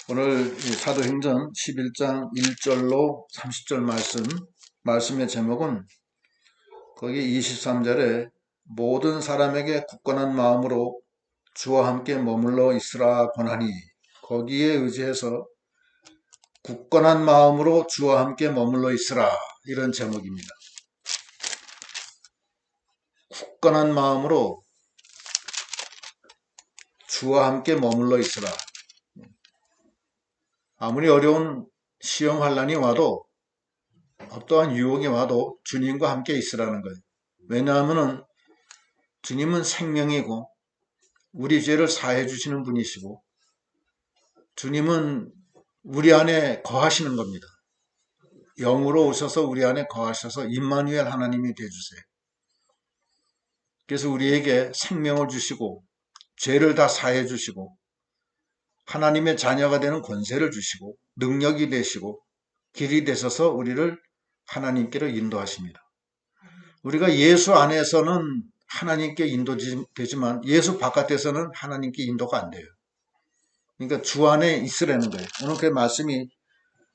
오늘 이 사도행전 11장 1절로 30절 말씀의 제목은 거기 23절에 모든 사람에게 굳건한 마음으로 주와 함께 머물러 있으라 권하니, 거기에 의지해서 굳건한 마음으로 주와 함께 머물러 있으라, 이런 제목입니다. 굳건한 마음으로 주와 함께 머물러 있으라. 아무리 어려운 시험 환난이 와도, 어떠한 유혹이 와도 주님과 함께 있으라는 거예요. 왜냐하면 주님은 생명이고 우리 죄를 사해 주시는 분이시고 주님은 우리 안에 거하시는 겁니다. 영으로 오셔서 우리 안에 거하셔서 임마누엘 하나님이 되어주세요. 그래서 우리에게 생명을 주시고 죄를 다 사해 주시고 하나님의 자녀가 되는 권세를 주시고 능력이 되시고 길이 되셔서 우리를 하나님께로 인도하십니다. 우리가 예수 안에서는 하나님께 인도되지만 예수 바깥에서는 하나님께 인도가 안 돼요. 그러니까 주 안에 있으라는 거예요. 오늘 그 말씀이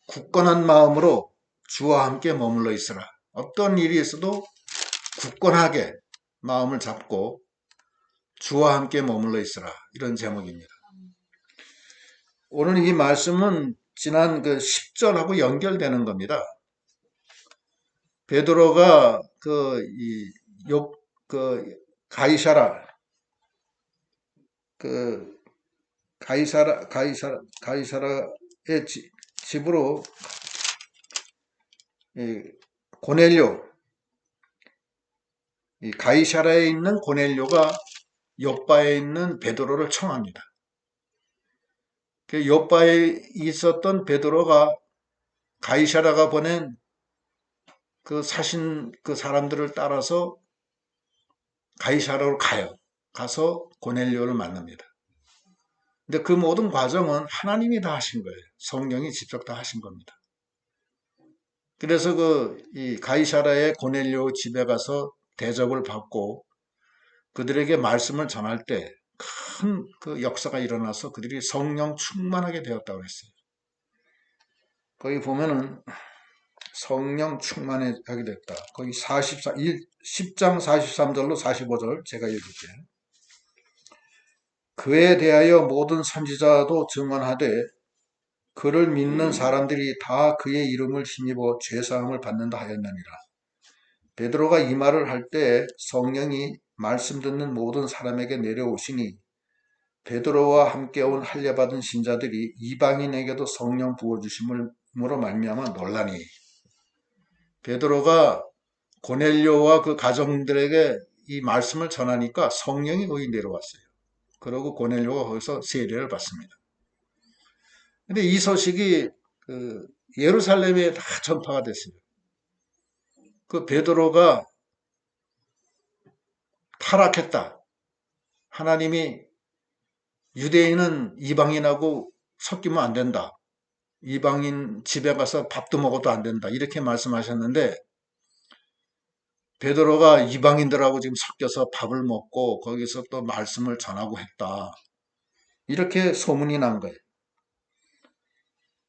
굳건한 마음으로 주와 함께 머물러 있으라. 어떤 일이 있어도 굳건하게 마음을 잡고 주와 함께 머물러 있으라, 이런 제목입니다. 오늘 이 말씀은 지난 그 10절하고 연결되는 겁니다. 베드로가 가이사라의 집으로 고넬료, 이 가이사라에 있는 고넬료가 욥바에 있는 베드로를 청합니다. 욥바에 있었던 베드로가 가이사라가 보낸 그 사람들을 따라서 가이사라로 가서 고넬료를 만납니다. 근데 그 모든 과정은 하나님이 다 하신 거예요. 성령이 직접 다 하신 겁니다. 그래서 이 가이사라의 고넬료 집에 가서 대접을 받고 그들에게 말씀을 전할 때 큰 그 역사가 일어나서 그들이 성령 충만하게 되었다고 했어요. 거기 보면은 성령 충만하게 됐다. 거기 10장 43절로 45절 제가 읽을게요. 그에 대하여 모든 선지자도 증언하되 그를 믿는 사람들이 다 그의 이름을 힘입어 죄사함을 받는다 하였느니라. 베드로가 이 말을 할 때 성령이 말씀 듣는 모든 사람에게 내려오시니 베드로와 함께 온 할례받은 신자들이 이방인에게도 성령 부어주심으로 말미암아 놀라니, 베드로가 고넬료와 그 가정들에게 이 말씀을 전하니까 성령이 거기 내려왔어요. 그러고 고넬료가 거기서 세례를 받습니다. 근데 이 소식이 예루살렘에 다 전파가 됐어요. 그 베드로가 타락했다. 하나님이 유대인은 이방인하고 섞이면 안 된다. 이방인 집에 가서 밥도 먹어도 안 된다. 이렇게 말씀하셨는데 베드로가 이방인들하고 지금 섞여서 밥을 먹고 거기서 또 말씀을 전하고 했다. 이렇게 소문이 난 거예요.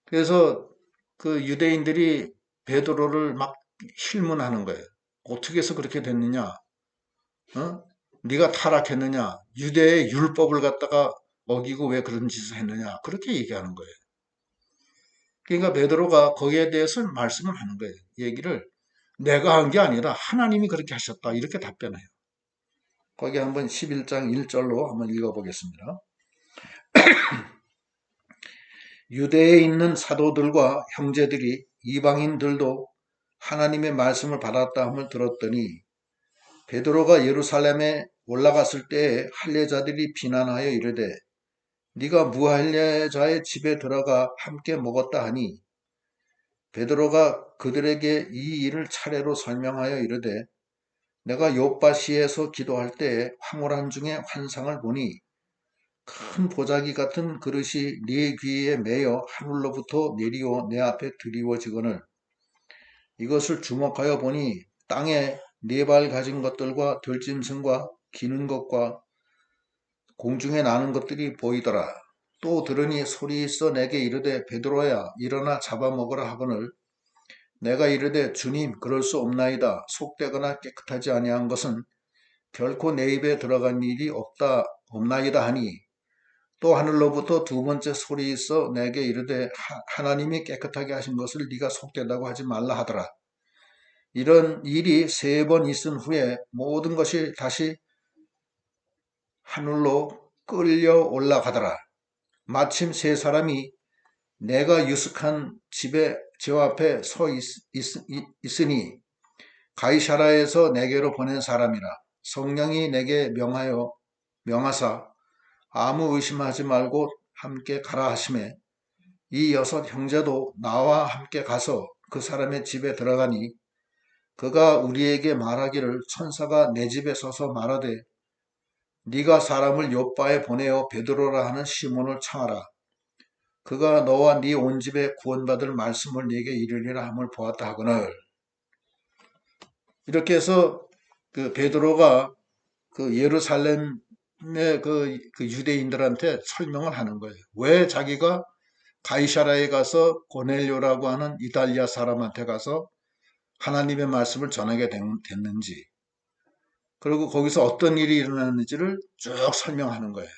그래서 그 유대인들이 베드로를 막 힐문하는 거예요. 어떻게 해서 그렇게 됐느냐? 네가 타락했느냐? 유대의 율법을 갖다가 어기고 왜 그런 짓을 했느냐? 그렇게 얘기하는 거예요. 그러니까 베드로가 거기에 대해서 말씀을 하는 거예요. 얘기를 내가 한 게 아니라 하나님이 그렇게 하셨다, 이렇게 답변해요. 거기 한번 11장 1절로 한번 읽어보겠습니다. 유대에 있는 사도들과 형제들이 이방인들도 하나님의 말씀을 받았다 함을 들었더니 베드로가 예루살렘에 올라갔을 때에 할례자들이 비난하여 이르되 네가 무할례자의 집에 들어가 함께 먹었다 하니, 베드로가 그들에게 이 일을 차례로 설명하여 이르되 내가 요빠시에서 기도할 때에 황홀한 중에 환상을 보니 큰 보자기 같은 그릇이 네 귀에 매여 하늘로부터 내리어 내 앞에 드리워지거늘 이것을 주목하여 보니 땅에 네 발 가진 것들과 들짐승과 기는 것과 공중에 나는 것들이 보이더라. 또 들으니 소리 있어 내게 이르되 베드로야 일어나 잡아먹으라 하거늘 내가 이르되 주님 그럴 수 없나이다. 속되거나 깨끗하지 아니한 것은 결코 내 입에 들어간 일이 없나이다 하니 또 하늘로부터 두 번째 소리 있어 내게 이르되 하나님이 깨끗하게 하신 것을 네가 속되다고 하지 말라 하더라. 이런 일이 세 번 있은 후에 모든 것이 다시 하늘로 끌려 올라가더라. 마침 세 사람이 내가 유숙한 집에 저 앞에 서 있으니 가이사라에서 내게로 보낸 사람이라. 성령이 내게 명하사 아무 의심하지 말고 함께 가라 하시매 이 여섯 형제도 나와 함께 가서 그 사람의 집에 들어가니 그가 우리에게 말하기를 천사가 내 집에 서서 말하되 네가 사람을 요바에 보내어 베드로라 하는 시몬을 청하라. 그가 너와 네 온 집에 구원받을 말씀을 네게 이르리라 함을 보았다 하거늘. 이렇게 해서 그 베드로가 그 예루살렘의 그 유대인들한테 설명을 하는 거예요. 왜 자기가 가이사라에 가서 고넬료라고 하는 이탈리아 사람한테 가서 하나님의 말씀을 전하게 됐는지, 그리고 거기서 어떤 일이 일어났는지를 쭉 설명하는 거예요.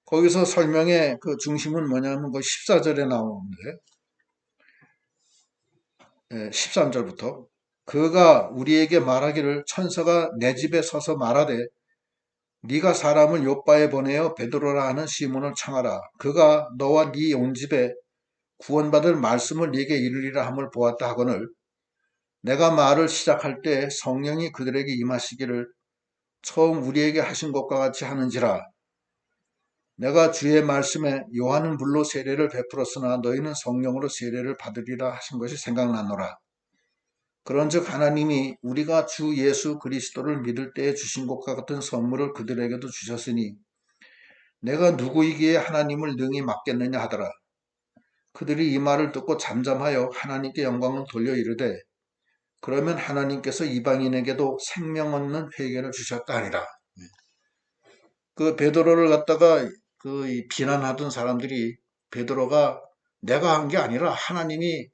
거기서 설명의 그 중심은 뭐냐면 그 14절에 나오는데, 13절부터 그가 우리에게 말하기를 천사가 내 집에 서서 말하되 네가 사람을 요바에 보내어 베드로라 하는 시몬을 청하라. 그가 너와 네 온 집에 구원받을 말씀을 네게 이르리라 함을 보았다 하거늘 내가 말을 시작할 때 성령이 그들에게 임하시기를 처음 우리에게 하신 것과 같이 하는지라. 내가 주의 말씀에 요한은 물로 세례를 베풀었으나 너희는 성령으로 세례를 받으리라 하신 것이 생각나노라. 그런즉 하나님이 우리가 주 예수 그리스도를 믿을 때에 주신 것과 같은 선물을 그들에게도 주셨으니 내가 누구이기에 하나님을 능히 맡겠느냐 하더라. 그들이 이 말을 듣고 잠잠하여 하나님께 영광을 돌려 이르되 그러면 하나님께서 이방인에게도 생명 얻는 회개를 주셨다 하니라. 그 베드로를 갖다가 그 비난하던 사람들이 베드로가 내가 한 게 아니라 하나님이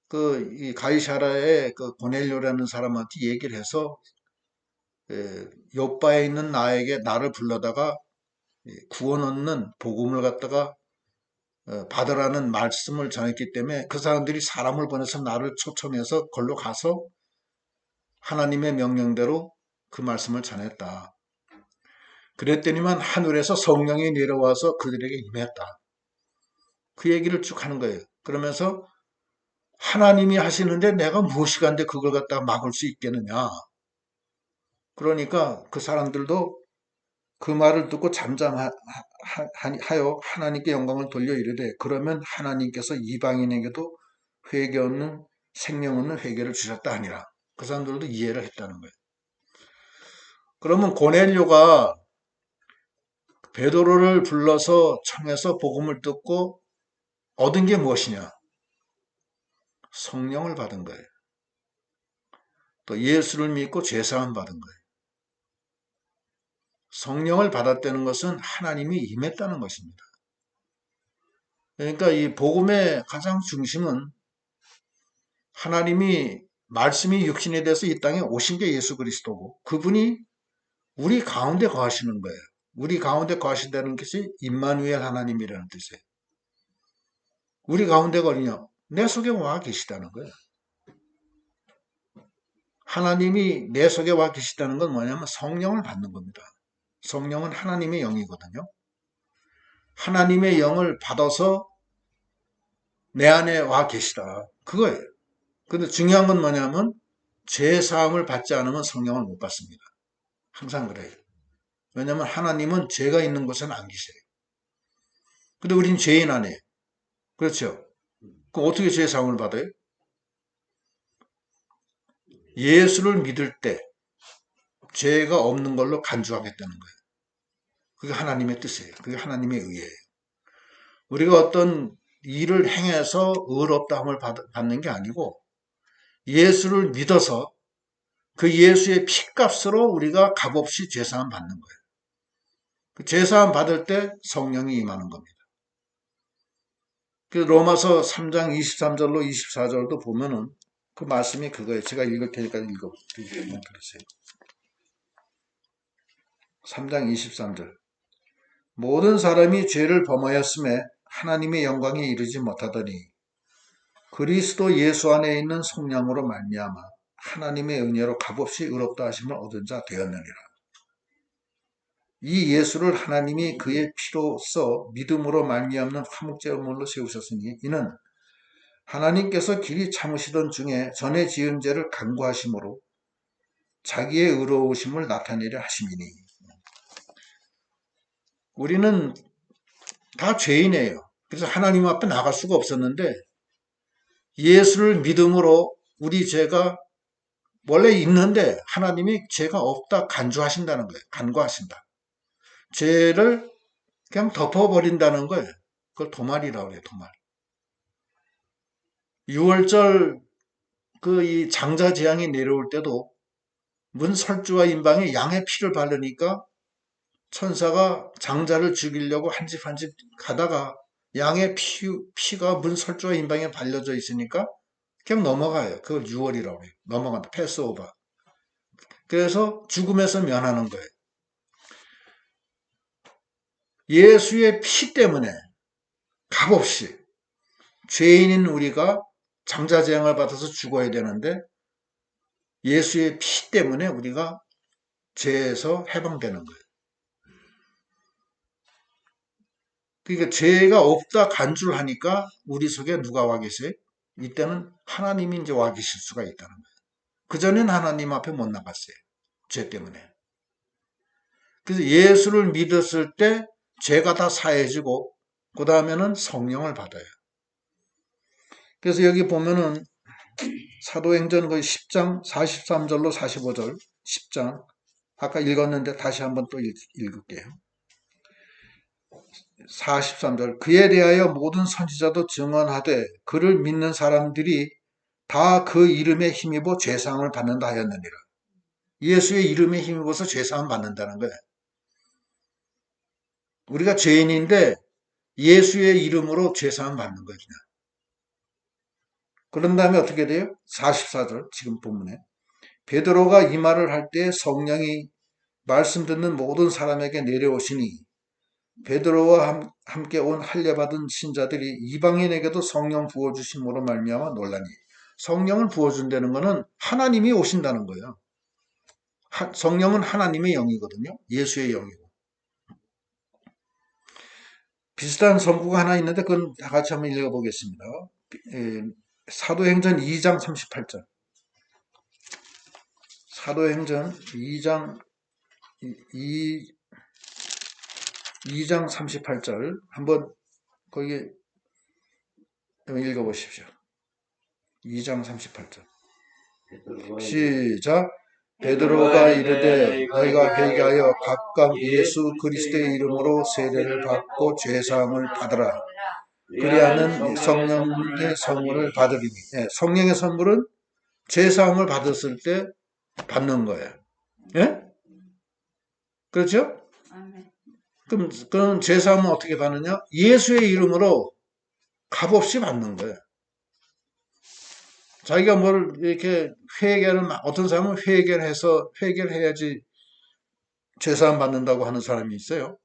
그 이 가이사라의 그 고넬료라는 사람한테 얘기를 해서 요바에 있는 나를 불러다가 구원 얻는 복음을 갖다가 받으라는 말씀을 전했기 때문에 그 사람들이 사람을 보내서 나를 초청해서 걸로 가서 하나님의 명령대로 그 말씀을 전했다. 그랬더니만 하늘에서 성령이 내려와서 그들에게 임했다. 그 얘기를 쭉 하는 거예요. 그러면서 하나님이 하시는데 내가 무엇이간데 그걸 갖다가 막을 수 있겠느냐. 그러니까 그 사람들도 그 말을 듣고 잠잠하여 하나님께 영광을 돌려 이르되 그러면 하나님께서 이방인에게도 회개 얻는 생명 얻는 회개를 주셨다 하니라. 그 사람들도 이해를 했다는 거예요. 그러면 고넬료가 베드로를 불러서 청해서 복음을 듣고 얻은 게 무엇이냐? 성령을 받은 거예요. 또 예수를 믿고 죄사함 받은 거예요. 성령을 받았다는 것은 하나님이 임했다는 것입니다. 그러니까 이 복음의 가장 중심은 하나님이 말씀이 육신에 대해서 이 땅에 오신 게 예수 그리스도고 그분이 우리 가운데 거하시는 거예요. 우리 가운데 거하신다는 것이 임마누엘 하나님이라는 뜻이에요. 우리 가운데가 어디냐? 내 속에 와 계시다는 거예요. 하나님이 내 속에 와 계시다는 건 뭐냐면 성령을 받는 겁니다. 성령은 하나님의 영이거든요. 하나님의 영을 받아서 내 안에 와 계시다. 그거예요. 근데 중요한 건 뭐냐면 죄 사함을 받지 않으면 성령을 못 받습니다. 항상 그래요. 왜냐하면 하나님은 죄가 있는 곳에는 안 계세요. 근데 우린 죄인 아니에요. 그렇죠? 그럼 어떻게 죄 사함을 받아요? 예수를 믿을 때 죄가 없는 걸로 간주하겠다는 거예요. 그게 하나님의 뜻이에요. 그게 하나님의 의예요. 우리가 어떤 일을 행해서 의롭다함을 받는 게 아니고 예수를 믿어서 그 예수의 피값으로 우리가 값없이 죄사함 받는 거예요. 그 제사함 받을 때 성령이 임하는 겁니다. 그 로마서 3장 23절로 24절도 보면은 그 말씀이 그거예요. 제가 읽을 테니까 읽어드리면 그러세요. 3장 23절. 모든 사람이 죄를 범하였음에 하나님의 영광에 이르지 못하더니 그리스도 예수 안에 있는 성령으로 말미암아 하나님의 은혜로 값없이 의롭다 하심을 얻은 자 되었느니라. 이 예수를 하나님이 그의 피로써 믿음으로 말미암는 화목제물로 세우셨으니 이는 하나님께서 길이 참으시던 중에 전에 지은 죄를 간구하심으로 자기의 의로우심을 나타내려 하심이니. 우리는 다 죄인이에요. 그래서 하나님 앞에 나갈 수가 없었는데 예수를 믿음으로 우리 죄가 원래 있는데 하나님이 죄가 없다 간주하신다는 거예요. 간구하신다. 죄를 그냥 덮어버린다는 거예요. 그걸 도말이라고 해요. 도말. 6월절 그 이 장자 재앙이 내려올 때도 문설주와 임방에 양의 피를 바르니까 천사가 장자를 죽이려고 한 집 한 집 가다가 양의 피가 문설주와 임방에 발려져 있으니까 그냥 넘어가요. 그걸 6월이라고 해요. 넘어간다. 패스오버. 그래서 죽음에서 면하는 거예요. 예수의 피 때문에 값없이 죄인인 우리가 장자재앙을 받아서 죽어야 되는데 예수의 피 때문에 우리가 죄에서 해방되는 거예요. 그러니까 죄가 없다 간주를 하니까 우리 속에 누가 와 계세요? 이때는 하나님이 이제 와 계실 수가 있다는 거예요. 그전엔 하나님 앞에 못 나갔어요. 죄 때문에. 그래서 예수를 믿었을 때 죄가 다 사해지고 그 다음에는 성령을 받아요. 그래서 여기 보면은 사도행전 거의 10장 43절로 45절 10장 아까 읽었는데 다시 한번 또 읽을게요. 43절 그에 대하여 모든 선지자도 증언하되 그를 믿는 사람들이 다 그 이름에 힘입어 죄사함을 받는다 하였느니라. 예수의 이름에 힘입어서 죄사함 받는다는 거예요. 우리가 죄인인데 예수의 이름으로 죄사함 받는 거예요. 그런 다음에 어떻게 돼요? 44절 지금 본문에 베드로가 이 말을 할 때 성령이 말씀 듣는 모든 사람에게 내려오시니 베드로와 함께 온 할례받은 신자들이 이방인에게도 성령 부어주심으로 말미암아 놀라니 성령을 부어준다는 것은 하나님이 오신다는 거예요. 성령은 하나님의 영이거든요. 예수의 영이고. 비슷한 성구가 하나 있는데 그건 다 같이 한번 읽어보겠습니다. 사도행전 2장 38절 사도행전 2장 38절 한번 거기 읽어보십시오. 2장 38절 시작 베드로가 이르되 너희가 회개하여 각각 예수 그리스도의 이름으로 세례를 받고 죄사함을 받으라. 그리하면 성령의 선물을 받으리니 성령의 선물은 죄사함을 받았을 때 받는 거예요. 예? 그렇죠? 그럼 죄사함은 어떻게 받느냐? 예수의 이름으로 값없이 받는 거예요. 자기가 뭘 이렇게 어떤 사람은 회개를 해서 회개를 해야지 죄사함 받는다고 하는 사람이 있어요.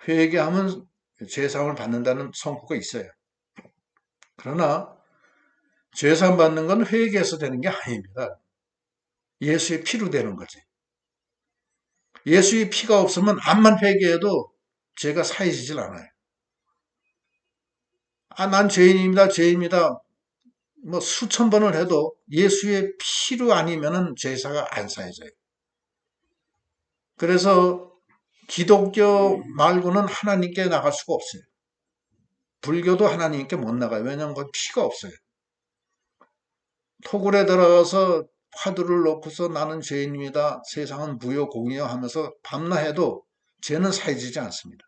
회개하면 죄사함을 받는다는 성구가 있어요. 그러나 죄사함 받는 건 회개해서 되는 게 아닙니다. 예수의 피로 되는 거지. 예수의 피가 없으면 암만 회개해도 죄가 사해지질 않아요. 난 죄인입니다. 죄인입니다. 뭐 수천 번을 해도 예수의 피로 아니면은 제사가 안 사해져요. 그래서 기독교 말고는 하나님께 나갈 수가 없어요. 불교도 하나님께 못 나가요. 왜냐하면 그 피가 없어요. 토굴에 들어가서 화두를 놓고서 나는 죄인입니다. 세상은 무효공이요 하면서 밤낮 해도 죄는 사해지지 않습니다.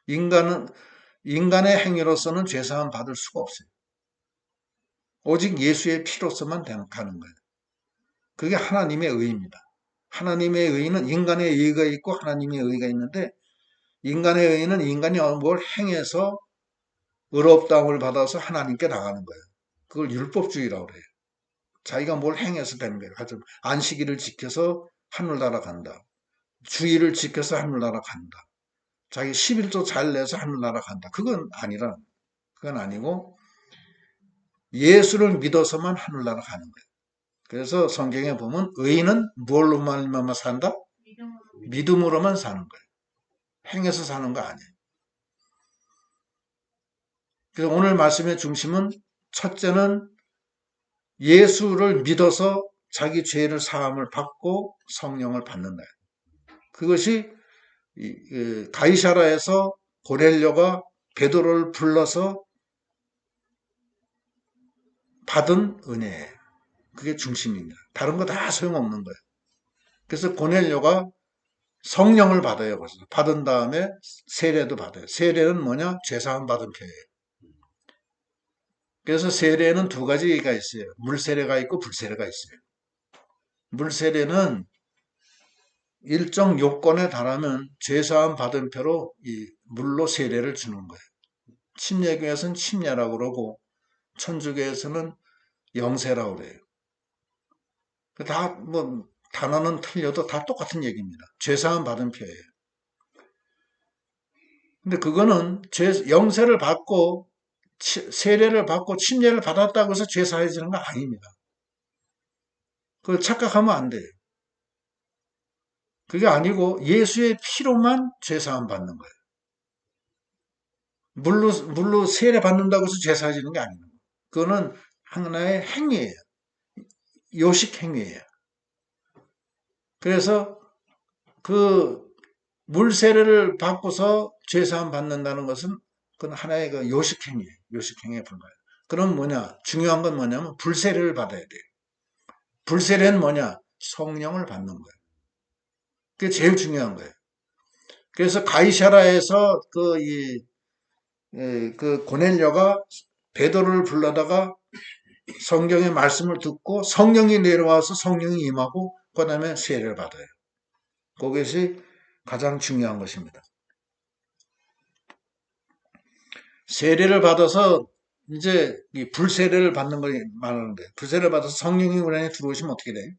인간의 행위로서는 죄사함 받을 수가 없어요. 오직 예수의 피로서만 가는 거예요. 그게 하나님의 의입니다. 하나님의 의는 인간의 의가 있고 하나님의 의가 있는데, 인간의 의는 인간이 뭘 행해서 의롭다함을 받아서 하나님께 나가는 거예요. 그걸 율법주의라고 그래요. 자기가 뭘 행해서 되는 거예요. 하여튼 안식일을 지켜서 하늘나라 간다. 주의를 지켜서 하늘나라 간다. 자기 11조 잘 내서 하늘나라 간다. 그건 아니고 예수를 믿어서만 하늘나라 가는 거예요. 그래서 성경에 보면 의인은 무엇로 말미암아 산다? 믿음으로만 사는 거예요. 행해서 사는 거 아니에요. 그래서 오늘 말씀의 중심은, 첫째는 예수를 믿어서 자기 죄를 사함을 받고 성령을 받는다. 그것이 가이사라에서 고넬료가 베드로를 불러서 받은 은혜예요. 그게 중심입니다. 다른 거 다 소용없는 거예요. 그래서 고넬료가 성령을 받아요. 받은 다음에 세례도 받아요. 세례는 뭐냐? 죄사함 받은 표예요. 그래서 세례는 두 가지가 있어요. 물세례가 있고 불세례가 있어요. 물세례는 일정 요건에 달하면 죄사함 받은 표로 이 물로 세례를 주는 거예요. 침례교에서는 침례라고 그러고 천주교에서는 영세라고 그래요. 다 단어는 틀려도 다 똑같은 얘기입니다. 죄사함 받은 표예요. 근데 그거는 영세를 받고 세례를 받고 침례를 받았다고 해서 죄 사해지는 거 아닙니다. 그걸 착각하면 안 돼요. 그게 아니고 예수의 피로만 죄사함 받는 거예요. 물로 세례 받는다고 해서 죄 사해지는 게 아닙니다. 그거는 하나의 행위예요. 요식 행위예요. 그래서 그 물세례를 받고서 죄사함 받는다는 것은 그건 하나의 그 요식행위예요. 요식행위에 불과해요. 그럼 중요한 건 뭐냐면 불세례를 받아야 돼요. 불세례는 성령을 받는 거예요. 그게 제일 중요한 거예요. 그래서 가이사라에서 그 고넬료가 베드로를 불러다가 성경의 말씀을 듣고 성령이 내려와서 성령이 임하고 그 다음에 세례를 받아요. 그것이 가장 중요한 것입니다. 세례를 받아서 이제 이 불세례를 받는 걸 말하는데, 불세례를 받아서 성령이 우리 안에 들어오시면 어떻게 돼요?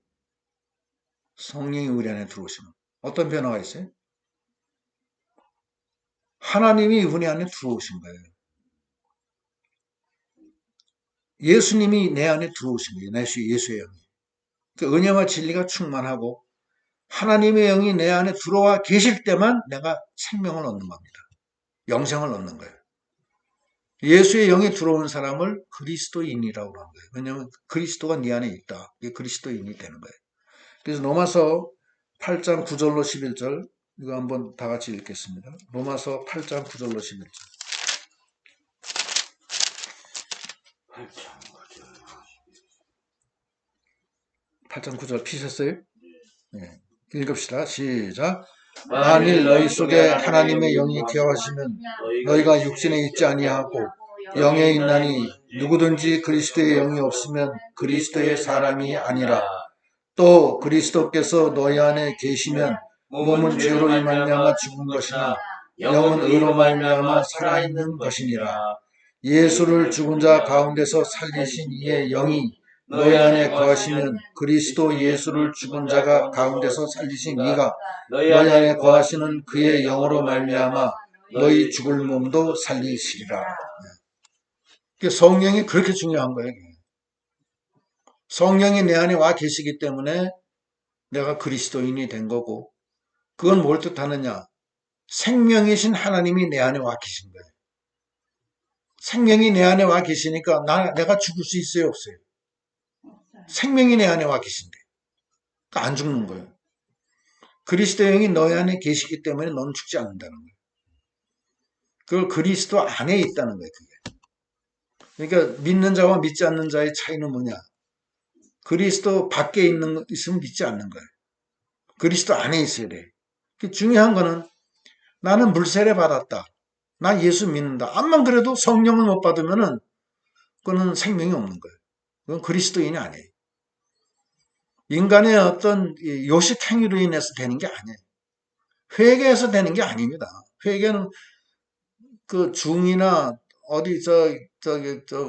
성령이 우리 안에 들어오시면 어떤 변화가 있어요? 하나님이 우리 안에 들어오신 거예요. 예수님이 내 안에 들어오신 거예요. 예수의 영이. 그 은혜와 진리가 충만하고 하나님의 영이 내 안에 들어와 계실 때만 내가 생명을 얻는 겁니다. 영생을 얻는 거예요. 예수의 영이 들어오는 사람을 그리스도인이라고 하는 거예요. 왜냐하면 그리스도가 네 안에 있다. 이게 그리스도인이 되는 거예요. 그래서 로마서 8장 9절로 11절 이거 한번 다 같이 읽겠습니다. 로마서 8장 9절로 11절. 8장 9절 피셨어요? 네. 읽읍시다. 시작. 만일 너희 속에 하나님의 영이 기하시면 너희가 육신에 있지 아니하고 영에 있나니 누구든지 그리스도의 영이 없으면 그리스도의 사람이 아니라. 또 그리스도께서 너희 안에 계시면 몸은 죄로 말미암아 죽은 것이나 영은 의로 말미암아 살아있는 것이니라. 예수를 죽은 자 가운데서 살리신 이의 영이 너희 안에 거하시면 그리스도 예수를 죽은 자가 가운데서 살리신 이가 너희 안에 거하시는 그의 영으로 말미암아 너희 죽을 몸도 살리시리라. 성령이 그렇게 중요한 거예요. 성령이 내 안에 와 계시기 때문에 내가 그리스도인이 된 거고, 그건 뭘 뜻하느냐? 생명이신 하나님이 내 안에 와 계신 거예요. 생명이 내 안에 와 계시니까 내가 죽을 수 있어요, 없어요? 생명이 내 안에 와 계신데 그러니까 안 죽는 거예요. 그리스도 영이 너희 안에 계시기 때문에 너는 죽지 않는다는 거예요. 그걸 그리스도 안에 있다는 거예요. 그게. 그러니까 믿는 자와 믿지 않는 자의 차이는 뭐냐? 그리스도 밖에 있으면 믿지 않는 거예요. 그리스도 안에 있어야 돼. 중요한 거는 나는 물세례 받았다. 나 예수 믿는다. 암만 그래도 성령을 못 받으면은 그거는 생명이 없는 거예요. 그건 그리스도인이 아니에요. 인간의 어떤 요식 행위로 인해서 되는 게 아니에요. 회개해서 되는 게 아닙니다. 회개는 그 중이나 어디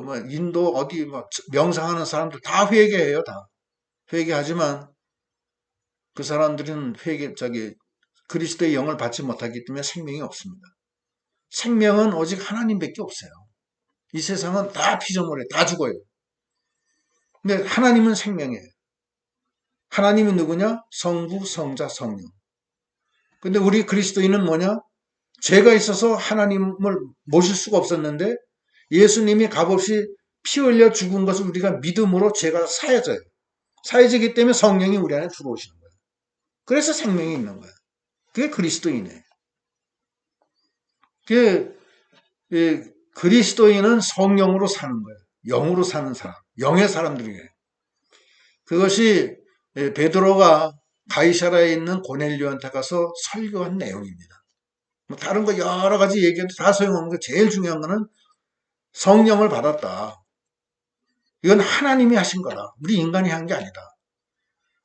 뭐 인도 어디 뭐 명상하는 사람들 다 회개해요, 다. 회개하지만 그 사람들은 그리스도의 영을 받지 못하기 때문에 생명이 없습니다. 생명은 오직 하나님밖에 없어요. 이 세상은 다 피조물이에요. 다 죽어요. 근데 하나님은 생명이에요. 하나님이 누구냐? 성부, 성자, 성령. 근데 우리 그리스도인은 뭐냐? 죄가 있어서 하나님을 모실 수가 없었는데 예수님이 값없이 피 흘려 죽은 것을 우리가 믿음으로 죄가 사해져요. 사해지기 때문에 성령이 우리 안에 들어오시는 거예요. 그래서 생명이 있는 거예요. 그게 그리스도인이에요. 그게 그리스도인은 성령으로 사는 거예요. 영으로 사는 사람, 영의 사람들이에요. 그것이 베드로가 가이사라에 있는 고넬료한테 가서 설교한 내용입니다. 뭐 다른 거 여러 가지 얘기해도 다 소용없는 거 제일 중요한 거는 성령을 받았다. 이건 하나님이 하신 거다. 우리 인간이 한 게 아니다.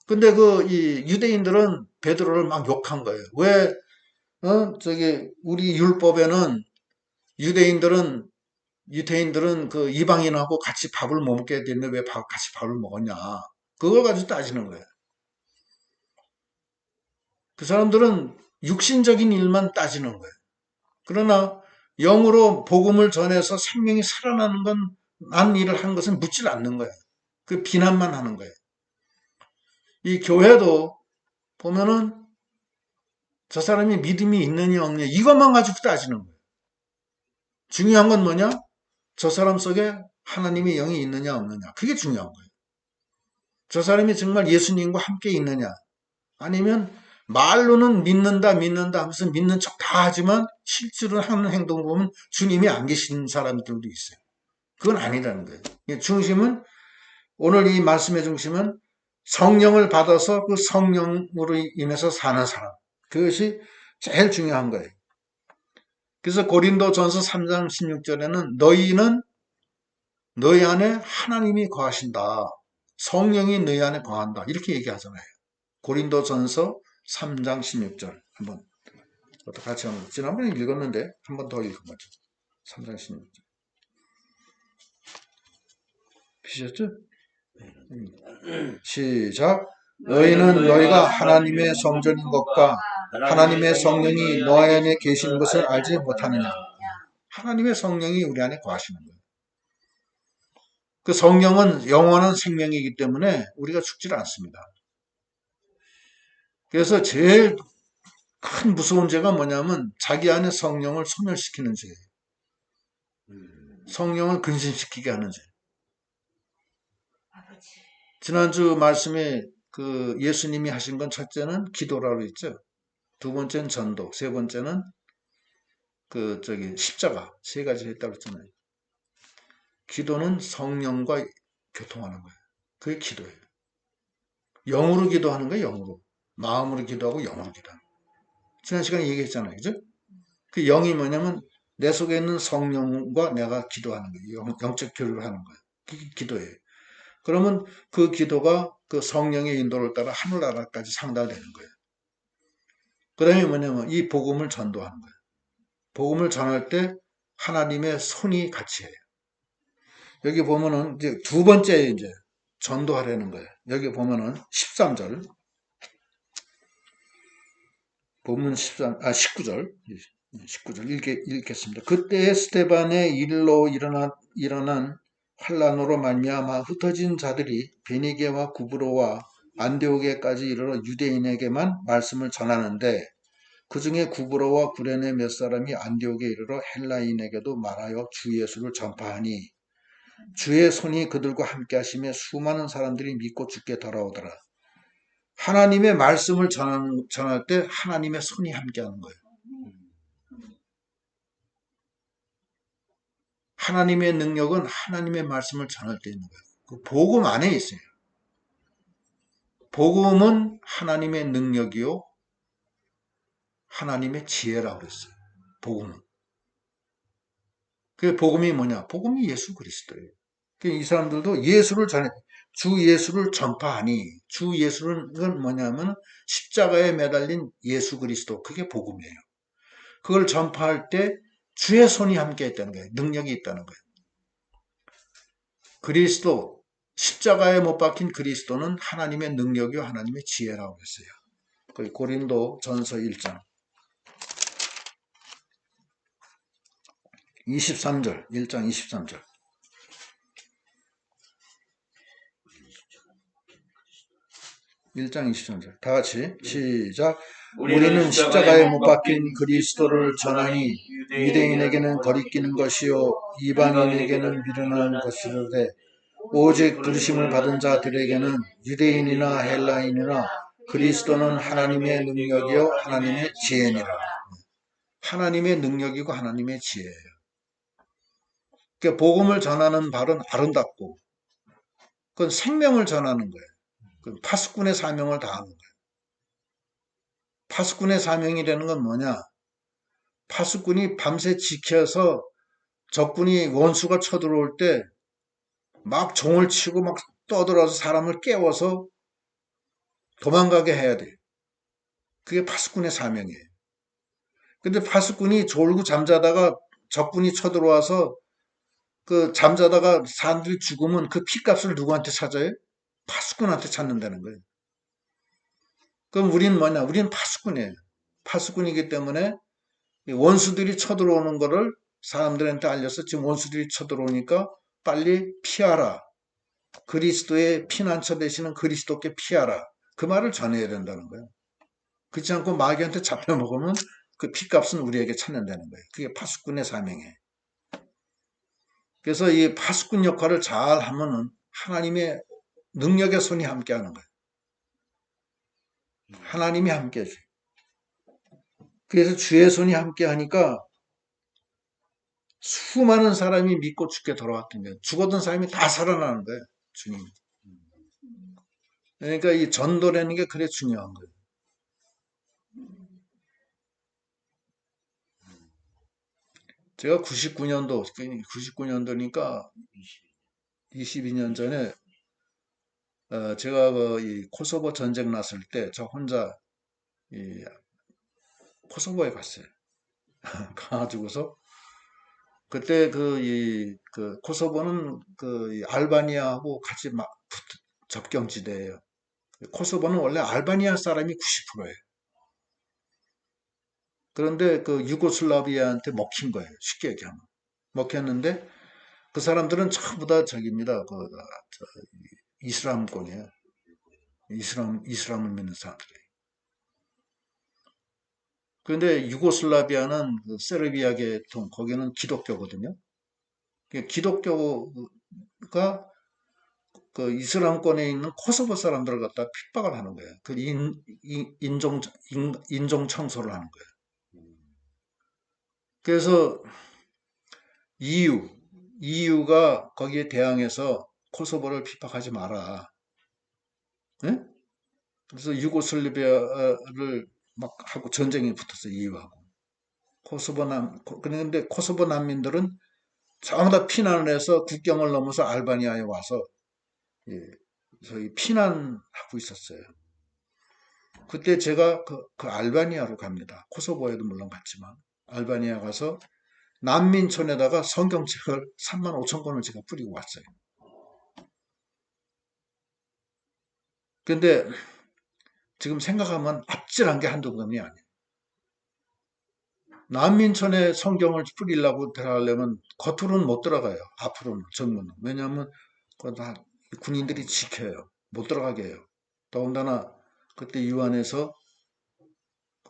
근데 이 유대인들은 베드로를 막 욕한 거예요. 왜, 우리 율법에는 유대인들은 그 이방인하고 같이 밥을 못 먹게 됐는데 왜 같이 밥을 먹었냐. 그걸 가지고 따지는 거예요. 그 사람들은 육신적인 일만 따지는 거예요. 그러나 영으로 복음을 전해서 생명이 살아나는 난 일을 한 것은 묻질 않는 거예요. 그 비난만 하는 거예요. 이 교회도 보면은 저 사람이 믿음이 있느냐 없느냐 이것만 가지고 따지는 거예요. 중요한 건 뭐냐? 저 사람 속에 하나님의 영이 있느냐 없느냐. 그게 중요한 거예요. 저 사람이 정말 예수님과 함께 있느냐 아니면 말로는 믿는다 하면서 믿는 척 다 하지만 실제로 하는 행동을 보면 주님이 안 계신 사람들도 있어요. 그건 아니라는 거예요. 중심은 오늘 이 말씀의 중심은 성령을 받아서 그 성령으로 인해서 사는 사람. 그것이 제일 중요한 거예요. 그래서 고린도전서 3장 16절에는 너희는 너희 안에 하나님이 거하신다. 성령이 너희 안에 거한다. 이렇게 얘기하잖아요. 고린도전서 3장 16절 한번 같이 한번 지난번에 읽었는데 한 번 더 읽어보죠. 3장 16절 피셨죠? 시작. 너희는 너희가 하나님의 성전인 것과 하나님의 성령이 너희 안에 계시는 것을 알지 못하느냐. 하나님의 성령이 우리 안에 거하시는 거예요. 그 성령은 영원한 생명이기 때문에 우리가 죽지 않습니다. 그래서 제일 큰 무서운 죄가 뭐냐면 자기 안에 성령을 소멸시키는 죄예요. 성령을 근신시키게 하는 죄. 지난주 말씀에 그 예수님이 하신 건 첫째는 기도라고 했죠. 두 번째는 전도, 세 번째는 십자가 세 가지 했다고 했잖아요. 기도는 성령과 교통하는 거예요. 그게 기도예요. 영으로 기도하는 거예요, 영으로. 마음으로 기도하고 영으로 기도하는 거예요. 지난 시간에 얘기했잖아요. 그죠? 그 영이 뭐냐면 내 속에 있는 성령과 내가 기도하는 거예요. 영적 교류를 하는 거예요. 그게 기도예요. 그러면 그 기도가 그 성령의 인도를 따라 하늘나라까지 상달되는 거예요. 그 다음에 뭐냐면 이 복음을 전도하는 거예요. 복음을 전할 때 하나님의 손이 같이 해요. 여기 보면은 이제 두 번째 이제 전도하려는 거예요. 여기 보면은 13절. 본문 19절 읽겠습니다. 그때 스데반의 일로 일어난 환란으로 말미암아 흩어진 자들이 베니게와 구브로와 안디오게까지 이르러 유대인에게만 말씀을 전하는데 그 중에 구브로와 구레네 몇 사람이 안디오게 이르러 헬라인에게도 말하여 주 예수를 전파하니 주의 손이 그들과 함께 하시며 수많은 사람들이 믿고 주께 돌아오더라. 하나님의 말씀을 전할 때 하나님의 손이 함께하는 거예요. 하나님의 능력은 하나님의 말씀을 전할 때 있는 거예요. 그 복음 안에 있어요. 복음은 하나님의 능력이요 하나님의 지혜라고 그랬어요. 복음은. 그 복음이 뭐냐? 복음이 예수 그리스도예요. 이 사람들도 예수를 전해, 주 예수를 전파하니, 주 예수는 뭐냐면 십자가에 매달린 예수 그리스도, 그게 복음이에요. 그걸 전파할 때 주의 손이 함께 했다는 거예요. 능력이 있다는 거예요. 그리스도, 십자가에 못 박힌 그리스도는 하나님의 능력이요 하나님의 지혜라고 했어요. 그 고린도 전서 1장 23절, 1장 23절. 다 같이 시작. 우리는 십자가에 못 박힌 그리스도를 전하니 유대인에게는 거리끼는 것이요 이방인에게는 미련한 것이로되 오직 부르심을 받은 자들에게는 유대인이나 헬라인이나 그리스도는 하나님의 능력이요 하나님의 지혜니라. 하나님의 능력이고 하나님의 지혜예요. 그러니까 복음을 전하는 발은 아름답고 그건 생명을 전하는 거예요. 그 파수꾼의 사명을 다하는 거예요. 파수꾼의 사명이라는 건 뭐냐? 파수꾼이 밤새 지켜서 적군이 원수가 쳐들어올 때 막 종을 치고 막 떠들어서 사람을 깨워서 도망가게 해야 돼요. 그게 파수꾼의 사명이에요. 근데 파수꾼이 졸고 잠자다가 적군이 쳐들어와서 그 잠자다가 사람들이 죽으면 그 피값을 누구한테 찾아요? 파수꾼한테 찾는다는 거예요. 그럼 우리는 뭐냐? 우리는 파수꾼이에요. 파수꾼이기 때문에 원수들이 쳐들어오는 거를 사람들한테 알려서 지금 원수들이 쳐들어오니까 빨리 피하라. 그리스도의 피난처 되시는 그리스도께 피하라. 그 말을 전해야 된다는 거예요. 그렇지 않고 마귀한테 잡혀먹으면 그 피값은 우리에게 찾는다는 거예요. 그게 파수꾼의 사명이에요. 그래서 이 파수꾼 역할을 잘 하면은 하나님의 능력의 손이 함께 하는 거예요. 하나님이 함께 해줘요. 그래서 주의 손이 함께 하니까 수많은 사람이 믿고 죽게 돌아왔던 거예요. 죽었던 사람이 다 살아나는 거예요. 주님. 그러니까 이 전도라는 게 그래 중요한 거예요. 제가 99년도니까 22년 전에 제가 이 코소보 전쟁 났을 때 저 혼자 이 코소보에 갔어요. 가가지고서 그때 그 코소보는 이 알바니아하고 같이 막 접경지대예요. 코소보는 원래 알바니아 사람이 90%예요. 그런데 그 유고슬라비아한테 먹힌 거예요. 쉽게 얘기하면. 먹혔는데 그 사람들은 전부 다 저기입니다. 이슬람권이에요. 이슬람을 믿는 사람들이에요. 그런데 유고슬라비아는 그 세르비아 계통, 거기는 기독교거든요. 기독교가 그 이슬람권에 있는 코소보 사람들을 갖다 핍박을 하는 거예요. 그 인종 청소를 하는 거예요. 그래서 EU가 거기에 대항해서 코소보를 핍박하지 마라. 네? 그래서 유고슬라비아를 막 하고 전쟁이 붙었어요. EU하고. 그런데 코소보 난민들은 전부 다 피난을 해서 국경을 넘어서 알바니아에 와서 예, 저희 피난하고 있었어요. 그때 제가 그 알바니아로 갑니다. 코소보에도 물론 갔지만 알바니아 가서 난민촌에다가 성경책을 3만 5천 권을 제가 뿌리고 왔어요. 근데 지금 생각하면 아찔한 게 한두 권이 아니에요. 난민촌에 성경을 뿌리려고 들어가려면 겉으로는 못 들어가요. 앞으로는, 정문은. 왜냐하면 그거 다 군인들이 지켜요. 못 들어가게 해요. 더군다나 그때 유한에서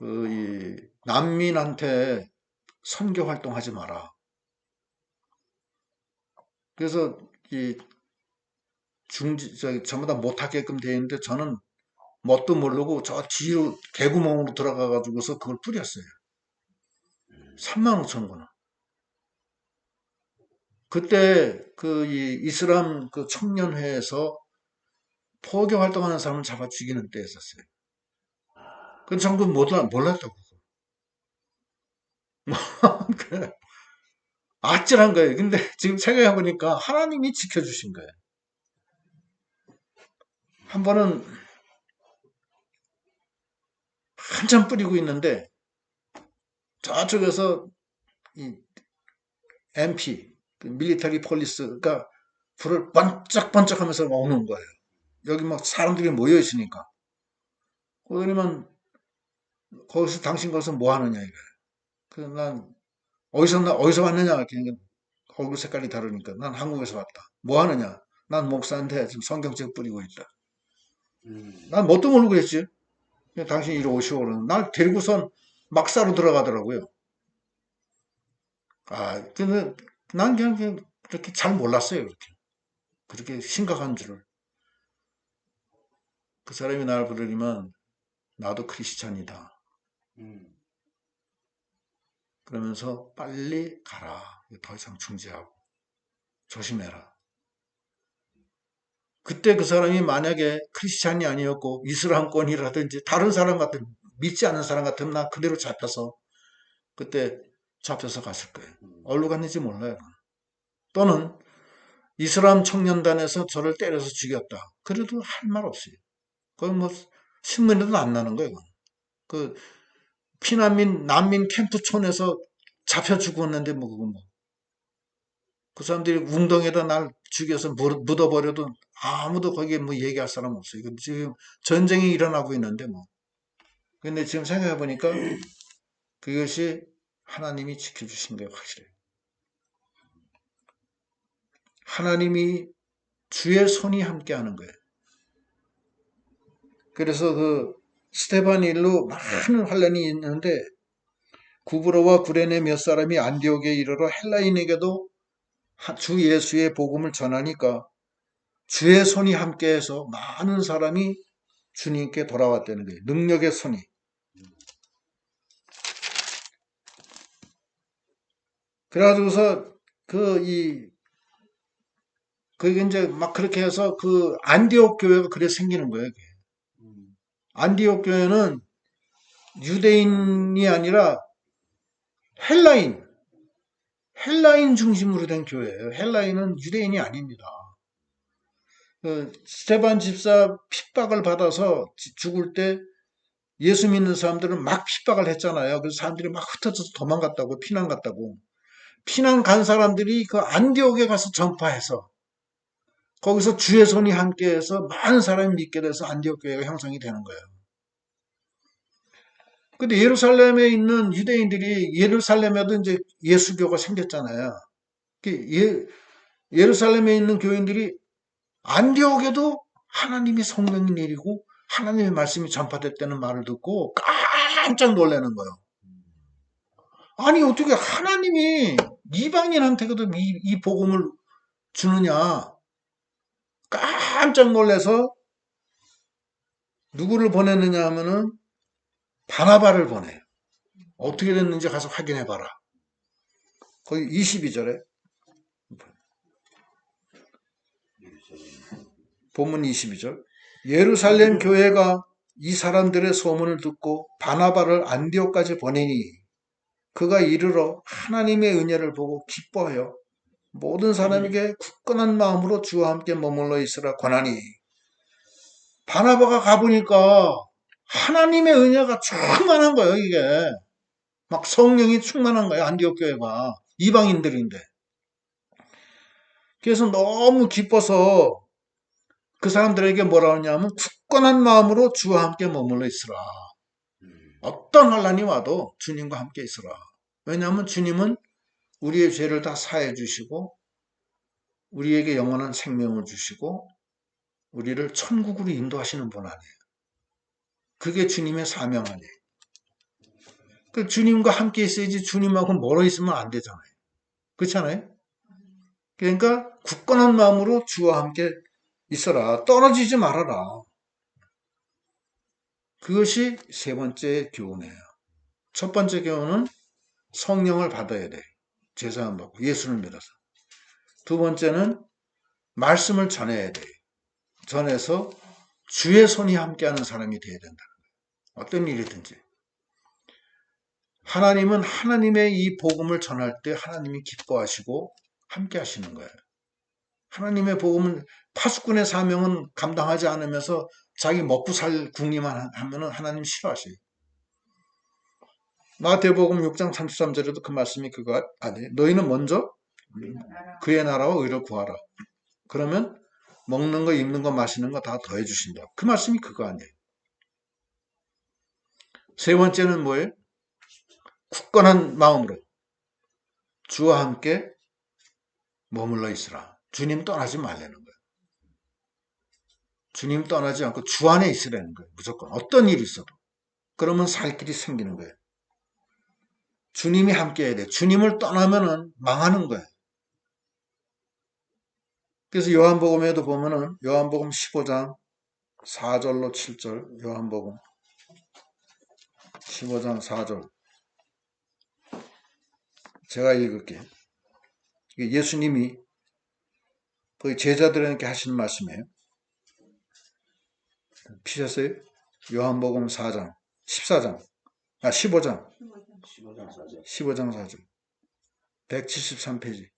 이 난민한테 선교 활동하지 마라. 그래서 이 전부 다 못하게끔 되어 있는데 저는 뭣도 모르고 저 뒤로 개구멍으로 들어가 가지고서 그걸 뿌렸어요. 3만 5천 권을. 그때 이 이슬람 그 청년회에서 포교 활동하는 사람을 잡아 죽이는 때였었어요. 그건 전부 몰랐다고. 아찔한 거예요. 근데 지금 생각해보니까 하나님이 지켜주신 거예요. 한 번은 한참 뿌리고 있는데 저쪽에서 이 MP, 그 밀리터리 폴리스가 불을 번쩍번쩍 하면서 오는 거예요. 여기 막 사람들이 모여 있으니까. 그러면 거기서 당신 거기서 뭐 하느냐 이거예요. 그래서 난 어디서 왔느냐 그러니까 얼굴 색깔이 다르니까 난 한국에서 왔다. 뭐 하느냐? 난 목사인데 지금 성경책 뿌리고 있다. 난 뭣도 모르고 그랬지. 당신 이리 오시오 그러는 날 데리고선 막사로 들어가더라고요. 근데 난 그냥 그렇게 잘 몰랐어요. 그렇게 심각한 줄을. 그 사람이 나를 부르면 나도 크리스찬이다. 그러면서 빨리 가라. 더 이상 중지하고 조심해라. 그때 그 사람이 만약에 크리스찬이 아니었고 이슬람권이라든지 다른 사람 같은 믿지 않는 사람 같으면 나 그대로 잡혀서 그때 잡혀서 갔을 거예요. 어디로 갔는지 몰라요. 또는 이슬람 청년단에서 저를 때려서 죽였다. 그래도 할 말 없어요. 그건 뭐 신문에도 안 나는 거예요. 그 피난민 난민 캠프촌에서 잡혀 죽었는데 뭐 그거 뭐 그 사람들이 웅덩이에다 날 죽여서 묻어버려도 아무도 거기에 뭐 얘기할 사람 없어요. 지금 전쟁이 일어나고 있는데 뭐. 근데 지금 생각해 보니까 그것이 하나님이 지켜주신 게 확실해요. 하나님이 주의 손이 함께하는 거예요. 그래서 그 스테반 일로 많은 환란이 있는데 구브로와 구레네 몇 사람이 안디옥에 이르러 헬라인에게도 주 예수의 복음을 전하니까 주의 손이 함께해서 많은 사람이 주님께 돌아왔다는 거예요. 능력의 손이. 그래가지고서 그게 이제 막 그렇게 해서 그 안디옥 교회가 그래 생기는 거예요. 안디옥 교회는 유대인이 아니라 헬라인, 헬라인 중심으로 된 교회예요. 헬라인은 유대인이 아닙니다. 그 스테반 집사 핍박을 받아서 죽을 때 예수 믿는 사람들은 막 핍박을 했잖아요. 그래서 사람들이 막 흩어져서 도망갔다고, 피난 갔다고. 피난 간 사람들이 그 안디옥에 가서 전파해서 거기서 주의 손이 함께해서 많은 사람이 믿게 돼서 안디옥 교회가 형성이 되는 거예요. 근데 예루살렘에 있는 유대인들이 예루살렘에도 이제 예수교가 생겼잖아요. 예루살렘에 있는 교인들이 안디옥에도 하나님이 성령이 내리고 하나님의 말씀이 전파됐다는 말을 듣고 깜짝 놀라는 거예요. 아니 어떻게 하나님이 이방인한테도 이 복음을 주느냐. 깜짝 놀라서 누구를 보냈느냐 하면은 바나바를 보내요. 어떻게 됐는지 가서 확인해 봐라. 거기 22절에 본문 22절 예루살렘 교회가 이 사람들의 소문을 듣고 바나바를 안디옥까지 보내니 그가 이르러 하나님의 은혜를 보고 기뻐하여 모든 사람에게 굳건한 마음으로 주와 함께 머물러 있으라 권하니 바나바가 가보니까 하나님의 은혜가 충만한 거예요. 이게 막 성령이 충만한 거예요. 안디옥 교회가 이방인들인데 그래서 너무 기뻐서 그 사람들에게 뭐라 하냐면 굳건한 마음으로 주와 함께 머물러 있으라. 어떤 환란이 와도 주님과 함께 있으라. 왜냐하면 주님은 우리의 죄를 다 사해 주시고 우리에게 영원한 생명을 주시고 우리를 천국으로 인도하시는 분 아니에요. 그게 주님의 사명 아니에요. 그 주님과 함께 있어야지 주님하고 멀어 있으면 안 되잖아요. 그렇잖아요? 그러니까 굳건한 마음으로 주와 함께 있어라. 떨어지지 말아라. 그것이 세 번째 교훈이에요. 첫 번째 교훈은 성령을 받아야 돼. 제사함 받고 예수를 믿어서. 두 번째는 말씀을 전해야 돼. 전해서 주의 손이 함께하는 사람이 돼야 된다. 어떤 일이든지. 하나님은 하나님의 이 복음을 전할 때 하나님이 기뻐하시고 함께 하시는 거예요. 하나님의 복음은 파수꾼의 사명은 감당하지 않으면서 자기 먹고 살 궁리만 하면은 하나님 싫어하셔요. 마태복음 6장 33절에도 그 말씀이 그거 아니에요. 너희는 먼저 그의 나라와 의를 구하라. 그러면 먹는 거, 입는 거, 마시는 거 다 더해 주신다. 그 말씀이 그거 아니에요. 세 번째는 뭐예요? 굳건한 마음으로 주와 함께 머물러 있으라. 주님 떠나지 말라는 거예요. 주님 떠나지 않고 주 안에 있으라는 거예요. 무조건 어떤 일이 있어도. 그러면 살 길이 생기는 거예요. 주님이 함께 해야 돼요. 주님을 떠나면은 망하는 거예요. 그래서 요한복음에도 보면은 요한복음 15장 4절로 7절 요한복음 15장 4절 제가 읽을게요. 예수님이 거의 제자들에게 하시는 말씀이에요. 피셨어요? 요한복음 4장 14장 15장 15장 4절 173페이지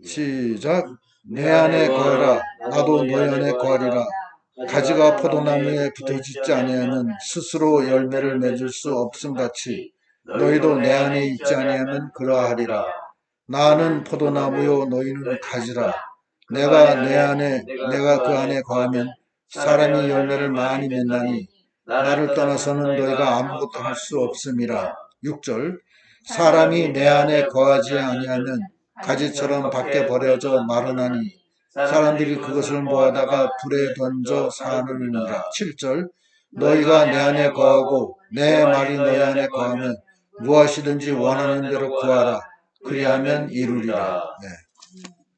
시작. 내 안에 거하라 나도 너희 안에 거하리라. 가지가 포도나무에 붙어있지 아니하면 스스로 열매를 맺을 수 없음같이 너희도 내 안에 있지 아니하면 그러하리라. 나는 포도나무요 너희는 가지라. 내가 내 안에 내가 그 안에 거하면 사람이 열매를 많이 맺나니 나를 떠나서는 너희가 아무것도 할 수 없음이라. 6절 사람이 내 안에 거하지 아니하면 가지처럼 밖에 버려져 마르나니 사람들이 그것을 모아다가 불에 던져 사느니라. 7절 너희가 내 안에 거하고 내 말이 너희 안에 거하면 무엇이든지 원하는 대로 구하라. 그리하면 이루리라. 네.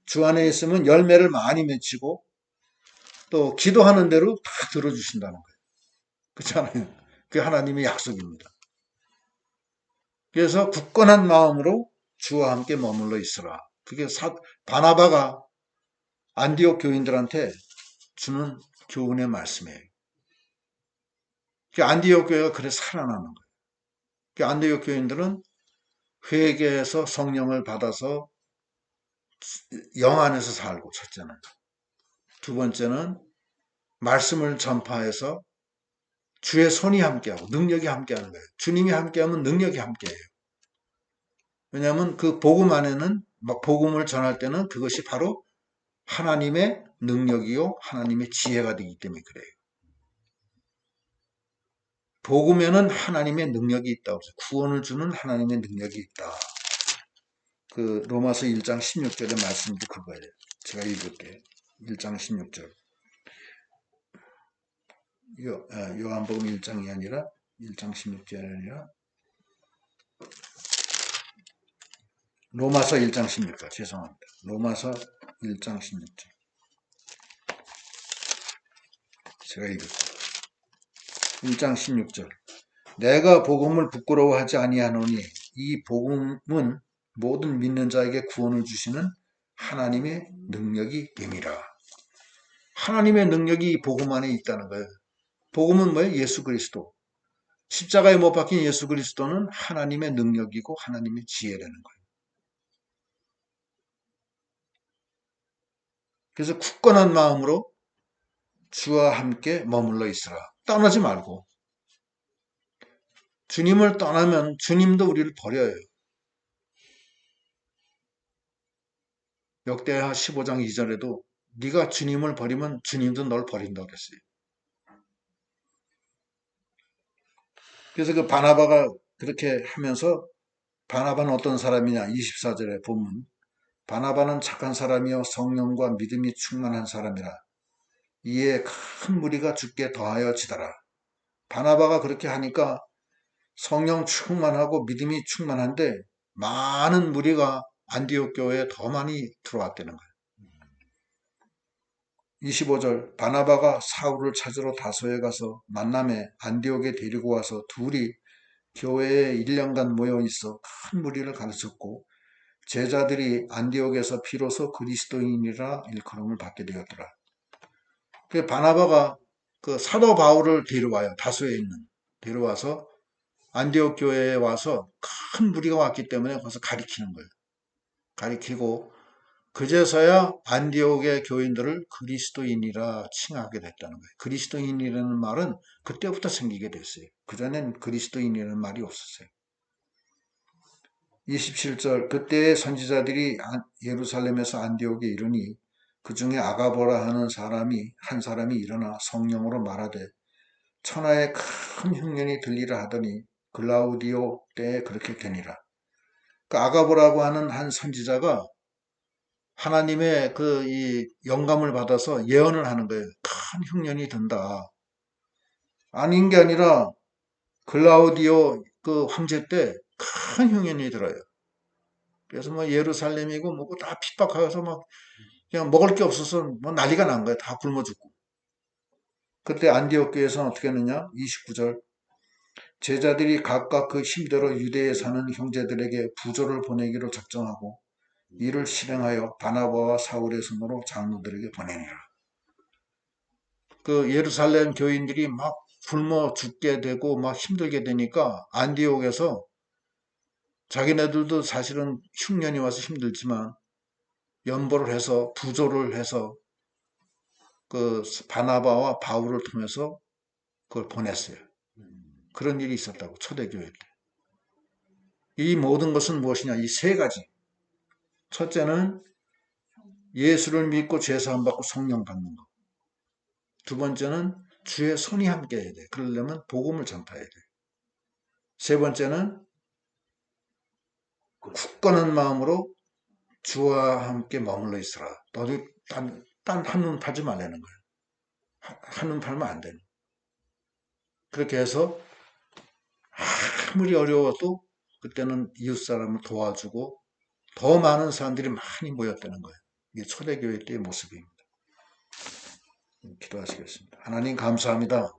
주 안에 있으면 열매를 많이 맺히고 또 기도하는 대로 다 들어주신다는 거예요. 그렇잖아요. 그게 하나님의 약속입니다. 그래서 굳건한 마음으로 주와 함께 머물러 있으라. 그게 바나바가 안디옥 교인들한테 주는 교훈의 말씀이에요. 안디옥 교회가 그래 살아나는 거예요. 안디옥 교인들은 회개해서 성령을 받아서 영 안에서 살고 첫째는. 두 번째는 말씀을 전파해서 주의 손이 함께하고 능력이 함께하는 거예요. 주님이 함께하면 능력이 함께해요. 왜냐하면 그 복음 안에는 복음을 전할 때는 그것이 바로 하나님의 능력이요 하나님의 지혜가 되기 때문에 그래요. 복음에는 하나님의 능력이 있다고 해서 구원을 주는 하나님의 능력이 있다. 그 로마서 1장 16절의 말씀도 그거예요. 제가 읽을게요. 1장 16절. 요한복음 1장이 아니라 1장 16절이 아니라 로마서 1장 16절. 죄송합니다. 로마서 1장 16절. 제가 읽을게요. 1장 16절. 내가 복음을 부끄러워하지 아니하노니 이 복음은 모든 믿는 자에게 구원을 주시는 하나님의 능력이 됨이라. 하나님의 능력이 이 복음 안에 있다는 거예요. 복음은 뭐예요? 예수 그리스도. 십자가에 못 박힌 예수 그리스도는 하나님의 능력이고 하나님의 지혜라는 거예요. 그래서 굳건한 마음으로 주와 함께 머물러 있으라. 떠나지 말고. 주님을 떠나면 주님도 우리를 버려요. 역대하 15장 2절에도 네가 주님을 버리면 주님도 널 버린다고 그랬어요. 그래서 그 바나바가 그렇게 하면서 바나바는 어떤 사람이냐 24절에 보면 바나바는 착한 사람이요 성령과 믿음이 충만한 사람이라 이에 큰 무리가 죽게 더하여 지더라. 바나바가 그렇게 하니까 성령 충만하고 믿음이 충만한데 많은 무리가 안디옥 교회에 더 많이 들어왔다는 거예요. 25절 바나바가 사울을 찾으러 다소에 가서 만남에 안디옥에 데리고 와서 둘이 교회에 1년간 모여 있어 큰 무리를 가르쳤고 제자들이 안디옥에서 비로소 그리스도인이라 일컬음을 받게 되었더라. 그 바나바가 그 사도 바울을 데려와요. 다소에 있는. 데려와서 안디옥 교회에 와서 큰 무리가 왔기 때문에 거기서 가리키는 거예요. 가리키고 그제서야 안디옥의 교인들을 그리스도인이라 칭하게 됐다는 거예요. 그리스도인이라는 말은 그때부터 생기게 됐어요. 그전엔 그리스도인이라는 말이 없었어요. 27절 그때의 선지자들이 예루살렘에서 안디옥에 이르니 그 중에 아가보라 하는 한 사람이 일어나 성령으로 말하되 천하에 큰 흉년이 들리라 하더니 글라우디오 때에 그렇게 되니라. 그 아가보라고 하는 한 선지자가 하나님의 이 영감을 받아서 예언을 하는 거예요. 큰 흉년이 든다. 아닌 게 아니라 글라우디오 그 황제 때 큰 흉년이 들어요. 그래서 뭐 예루살렘이고 뭐고 다 핍박하여서 막 그냥 먹을 게 없어서 뭐 난리가 난 거예요. 다 굶어 죽고. 그때 안디옥 교회에서는 어떻게 했느냐? 29절 제자들이 각각 그 힘대로 유대에 사는 형제들에게 부조를 보내기로 작정하고 이를 실행하여 바나바와 사울의 손으로 장로들에게 보내니라. 그 예루살렘 교인들이 막 굶어 죽게 되고 막 힘들게 되니까 안디옥에서 자기네들도 사실은 흉년이 와서 힘들지만 연보를 해서 부조를 해서 그 바나바와 바울을 통해서 그걸 보냈어요. 그런 일이 있었다고 초대교회 때. 이 모든 것은 무엇이냐? 이 세 가지. 첫째는 예수를 믿고 죄사함 받고 성령 받는 것. 두 번째는 주의 손이 함께 해야 돼. 그러려면 복음을 전파해야 돼. 세 번째는 굳건한 마음으로 주와 함께 머물러 있으라. 너도 딴 한눈 팔지 말라는 거예요. 한눈 팔면 안 되는. 그렇게 해서 아무리 어려워도 그때는 이웃 사람을 도와주고 더 많은 사람들이 많이 모였다는 거예요. 이게 초대교회 때의 모습입니다. 기도하시겠습니다. 하나님 감사합니다.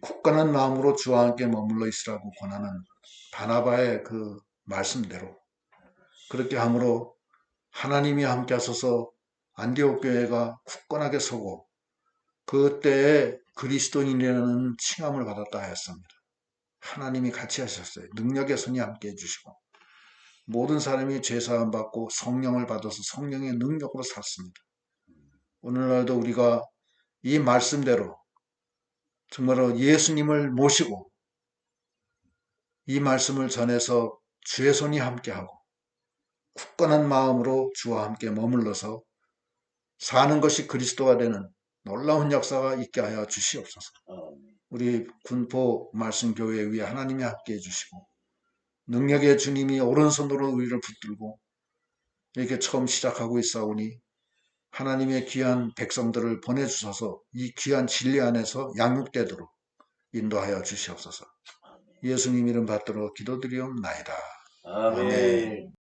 굳건한 마음으로 주와 함께 머물러 있으라고 권하는 바나바의 그 말씀대로 그렇게 함으로 하나님이 함께 하셔서 안디옥 교회가 굳건하게 서고 그때에 그리스도인이라는 칭함을 받았다 하였습니다. 하나님이 같이 하셨어요. 능력의 손이 함께 해주시고 모든 사람이 죄사함 받고 성령을 받아서 성령의 능력으로 샀습니다. 오늘날도 우리가 이 말씀대로 정말로 예수님을 모시고 이 말씀을 전해서 주의 손이 함께하고 굳건한 마음으로 주와 함께 머물러서 사는 것이 그리스도가 되는 놀라운 역사가 있게 하여 주시옵소서. 우리 군포 말씀교회 위에 하나님이 함께해 주시고 능력의 주님이 오른손으로 우리를 붙들고 이렇게 처음 시작하고 있사오니 하나님의 귀한 백성들을 보내주셔서 이 귀한 진리 안에서 양육되도록 인도하여 주시옵소서. 예수님 이름 받들어 기도드리옵나이다. 아멘.